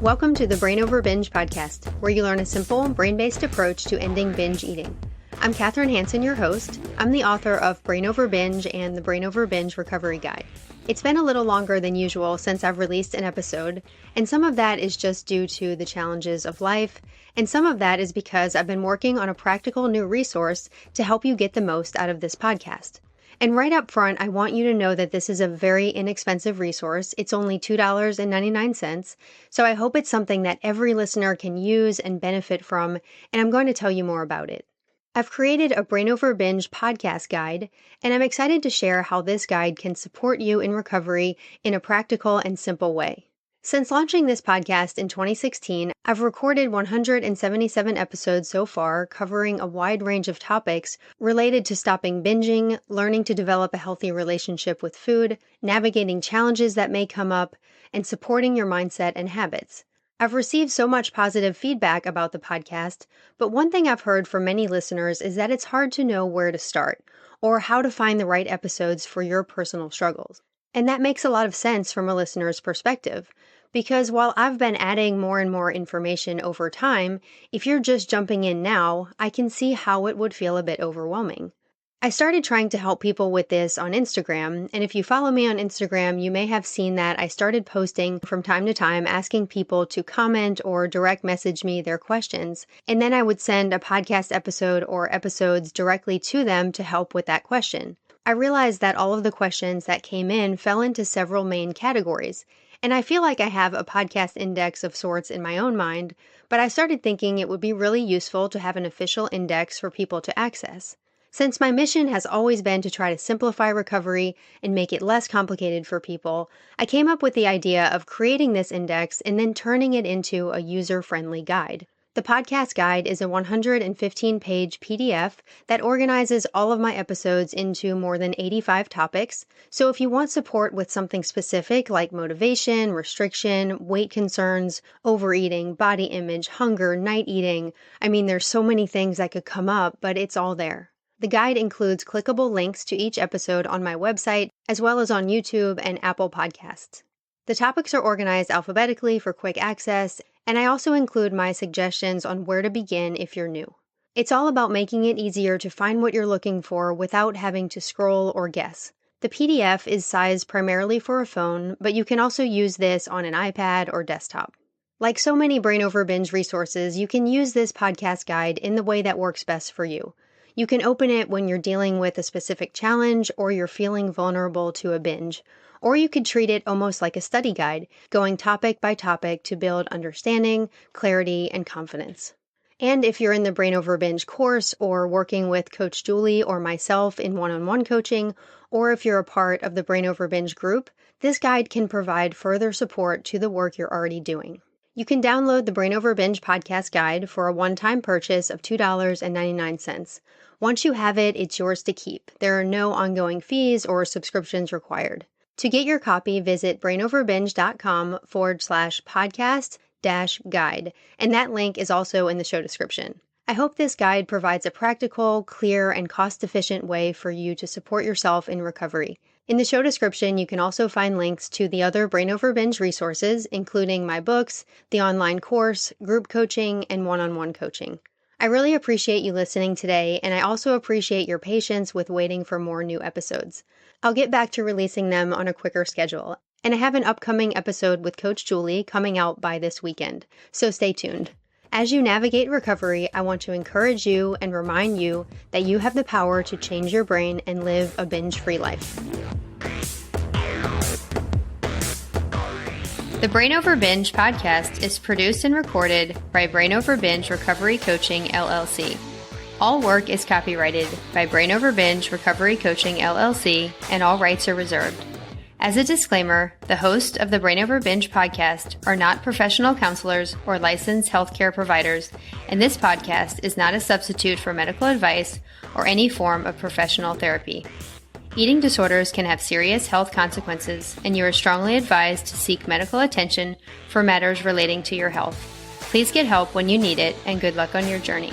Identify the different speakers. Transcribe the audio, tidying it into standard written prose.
Speaker 1: Welcome to the Brain Over Binge podcast, where you learn a simple, brain-based approach to ending binge eating. I'm Kathryn, your host. I'm the author of Brain Over Binge and the Brain Over Binge Recovery Guide. It's been a little longer than usual since I've released an episode, and some of that is just due to the challenges of life, and some of that is because I've been working on a practical new resource to help you get the most out of this podcast. And right up front, I want you to know that this is a very inexpensive resource. It's only $2.99, so I hope it's something that every listener can use and benefit from, and I'm going to tell you more about it. I've created a Brain Over Binge podcast guide, and I'm excited to share how this guide can support you in recovery in a practical and simple way. Since launching this podcast in 2016, I've recorded 177 episodes so far, covering a wide range of topics related to stopping binging, learning to develop a healthy relationship with food, navigating challenges that may come up, and supporting your mindset and habits. I've received so much positive feedback about the podcast, but one thing I've heard from many listeners is that it's hard to know where to start, or how to find the right episodes for your personal struggles. And that makes a lot of sense from a listener's perspective, because while I've been adding more and more information over time, if you're just jumping in now, I can see how it would feel a bit overwhelming. I started trying to help people with this on Instagram, and if you follow me on Instagram, you may have seen that I started posting from time to time asking people to comment or direct message me their questions, and then I would send a podcast episode or episodes directly to them to help with that question. I realized that all of the questions that came in fell into several main categories, and I feel like I have a podcast index of sorts in my own mind, but I started thinking it would be really useful to have an official index for people to access. Since my mission has always been to try to simplify recovery and make it less complicated for people, I came up with the idea of creating this index and then turning it into a user-friendly guide. The podcast guide is a 115-page PDF that organizes all of my episodes into more than 85 topics, so if you want support with something specific like motivation, restriction, weight concerns, overeating, body image, hunger, night eating, there's so many things that could come up, but it's all there. The guide includes clickable links to each episode on my website, as well as on YouTube and Apple Podcasts. The topics are organized alphabetically for quick access, and I also include my suggestions on where to begin if you're new. It's all about making it easier to find what you're looking for without having to scroll or guess. The PDF is sized primarily for a phone, but you can also use this on an iPad or desktop. Like so many Brain Over Binge resources, you can use this podcast guide in the way that works best for you. You can open it when you're dealing with a specific challenge or you're feeling vulnerable to a binge. Or you could treat it almost like a study guide, going topic by topic to build understanding, clarity, and confidence. And if you're in the Brain Over Binge course or working with Coach Julie or myself in one-on-one coaching, or if you're a part of the Brain Over Binge group, this guide can provide further support to the work you're already doing. You can download the Brain Over Binge podcast guide for a one-time purchase of $2.99. Once you have it, it's yours to keep. There are no ongoing fees or subscriptions required. To get your copy, visit brainoverbinge.com/podcast-guide, and that link is also in the show description. I hope this guide provides a practical, clear, and cost-efficient way for you to support yourself in recovery. In the show description, you can also find links to the other Brain Over Binge resources, including my books, the online course, group coaching, and one-on-one coaching. I really appreciate you listening today, and I also appreciate your patience with waiting for more new episodes. I'll get back to releasing them on a quicker schedule, and I have an upcoming episode with Coach Julie coming out by this weekend, so stay tuned. As you navigate recovery, I want to encourage you and remind you that you have the power to change your brain and live a binge-free life. The Brain Over Binge podcast is produced and recorded by Brain Over Binge Recovery Coaching, LLC. All work is copyrighted by Brain Over Binge Recovery Coaching, LLC, and all rights are reserved. As a disclaimer, the hosts of the Brain Over Binge podcast are not professional counselors or licensed healthcare providers, and this podcast is not a substitute for medical advice or any form of professional therapy. Eating disorders can have serious health consequences, and you are strongly advised to seek medical attention for matters relating to your health. Please get help when you need it, and good luck on your journey.